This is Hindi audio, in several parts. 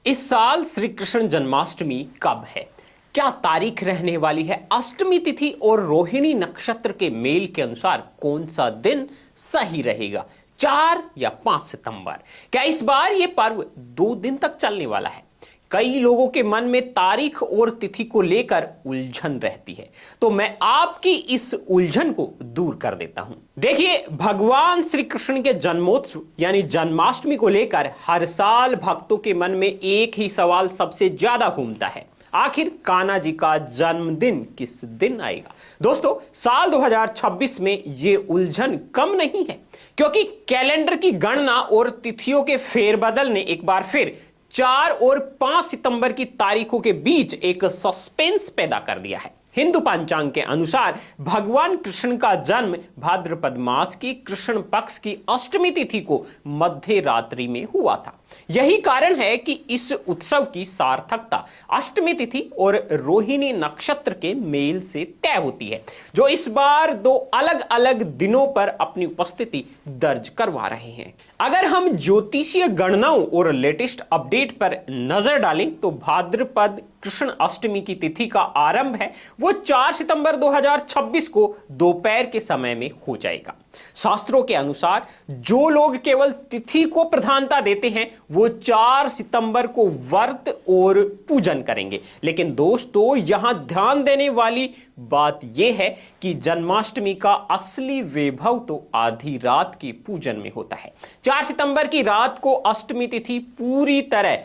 इस साल श्री कृष्ण जन्माष्टमी कब है? क्या तारीख रहने वाली है? अष्टमी तिथि और रोहिणी नक्षत्र के मेल के अनुसार कौन सा दिन सही रहेगा, 4 या 5 सितंबर? क्या इस बार यह पर्व 2 दिन तक चलने वाला है? कई लोगों के मन में तारीख और तिथि को लेकर उलझन रहती है, तो मैं आपकी इस उलझन को दूर कर देता हूं। देखिए, भगवान श्री कृष्ण के जन्मोत्सव यानी जन्माष्टमी को लेकर हर साल भक्तों के मन में एक ही सवाल सबसे ज्यादा घूमता है, आखिर कान्हा जी का जन्मदिन किस दिन आएगा? दोस्तों, साल 2026 में यह उलझन कम नहीं है, क्योंकि कैलेंडर की गणना और तिथियों के फेरबदल ने एक बार फिर 4 और 5 सितंबर की तारीखों के बीच एक सस्पेंस पैदा कर दिया है। हिंदू पंचांग के अनुसार भगवान कृष्ण का जन्म भाद्रपद मास की कृष्ण पक्ष की अष्टमी तिथि को मध्य रात्रि में हुआ था। यही कारण है कि इस उत्सव की सार्थकता अष्टमी तिथि और रोहिणी नक्षत्र के मेल से तय होती है, जो इस बार 2 अलग अलग दिनों पर अपनी उपस्थिति दर्ज करवा रहे हैं। अगर हम ज्योतिषीय गणनाओं और लेटेस्ट अपडेट पर नजर डालें तो भाद्रपद कृष्ण अष्टमी की तिथि का आरंभ है वो 4 सितंबर 2026 को दोपहर के समय में हो जाएगा। शास्त्रों के अनुसार जो लोग केवल तिथि को प्रधानता देते हैं वो 4 सितंबर को व्रत और पूजन करेंगे। लेकिन दोस्तों, यहां ध्यान देने वाली बात यह है कि जन्माष्टमी का असली वैभव तो आधी रात के पूजन में होता है। 4 सितंबर की रात को अष्टमी तिथि पूरी तरह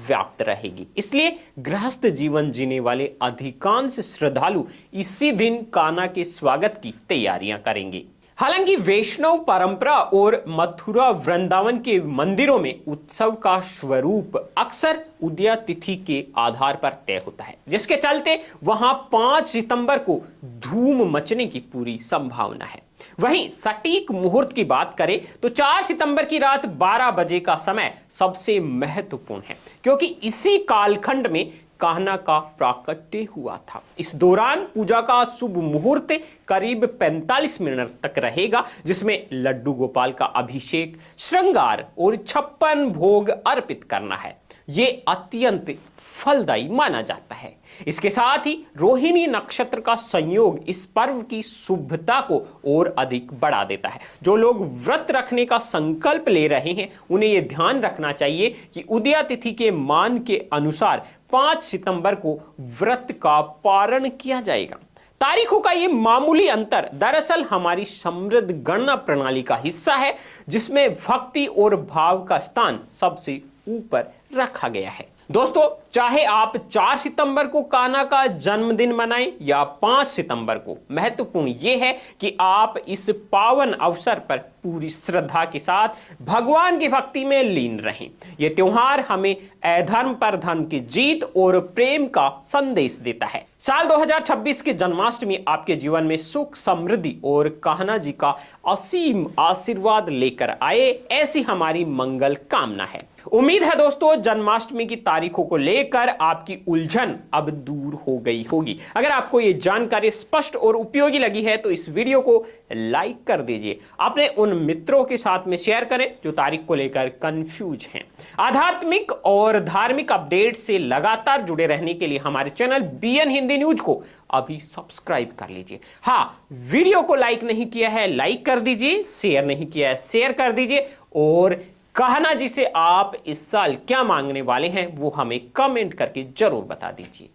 व्याप्त रहेगी, इसलिए गृहस्थ जीवन जीने वाले अधिकांश श्रद्धालु इसी दिन कान्हा के स्वागत की तैयारियां करेंगे। हालांकि वैष्णव परंपरा और मथुरा वृंदावन के मंदिरों में उत्सव का स्वरूप अक्सर उदया तिथि के आधार पर तय होता है, जिसके चलते वहां 5 सितंबर को धूम मचने की पूरी संभावना है। वहीं सटीक मुहूर्त की बात करें तो 4 सितंबर की रात 12 बजे का समय सबसे महत्वपूर्ण है, क्योंकि इसी कालखंड में कान्हा का प्राकट्य हुआ था। इस दौरान पूजा का शुभ मुहूर्त करीब 45 मिनट तक रहेगा, जिसमें लड्डू गोपाल का अभिषेक, श्रृंगार और 56 भोग अर्पित करना है। यह अत्यंत फलदायी माना जाता है। इसके साथ ही रोहिणी नक्षत्र का संयोग इस पर्व की शुभता को और अधिक बढ़ा देता है। जो लोग व्रत रखने का संकल्प ले रहे हैं उन्हें यह ध्यान रखना चाहिए कि उदया तिथि के मान के अनुसार 5 सितंबर को व्रत का पारण किया जाएगा। तारीखों का यह मामूली अंतर दरअसल हमारी समृद्ध गणना प्रणाली का हिस्सा है, जिसमें भक्ति और भाव का स्थान सबसे ऊपर रखा गया है। दोस्तों, चाहे आप 4 सितंबर को कान्हा का जन्मदिन मनाएं या 5 सितंबर को, महत्वपूर्ण यह है कि आप इस पावन अवसर पर पूरी श्रद्धा के साथ भगवान की भक्ति में लीन रहें। यह त्योहार हमें अधर्म पर धर्म की जीत और प्रेम का संदेश देता है। साल 2026 की जन्माष्टमी आपके जीवन में सुख, समृद्धि और कान्हा जी का असीम आशीर्वाद लेकर आए, ऐसी हमारी मंगल कामना है। उम्मीद है दोस्तों, जन्माष्टमी की तारीखों को लेकर आपकी उलझन अब दूर हो गई होगी। अगर आपको यह जानकारी स्पष्ट और उपयोगी लगी है तो इस वीडियो को लाइक कर दीजिए, अपने उन मित्रों के साथ में शेयर करें जो तारीख को लेकर कंफ्यूज हैं। आध्यात्मिक और धार्मिक अपडेट से लगातार जुड़े रहने के लिए हमारे चैनल बीएन हिंदी न्यूज को अभी सब्सक्राइब कर लीजिए। हाँ, वीडियो को लाइक नहीं किया है लाइक कर दीजिए, शेयर नहीं किया है शेयर कर दीजिए, और कान्हा जी से आप इस साल क्या मांगने वाले हैं वो हमें कमेंट करके जरूर बता दीजिए।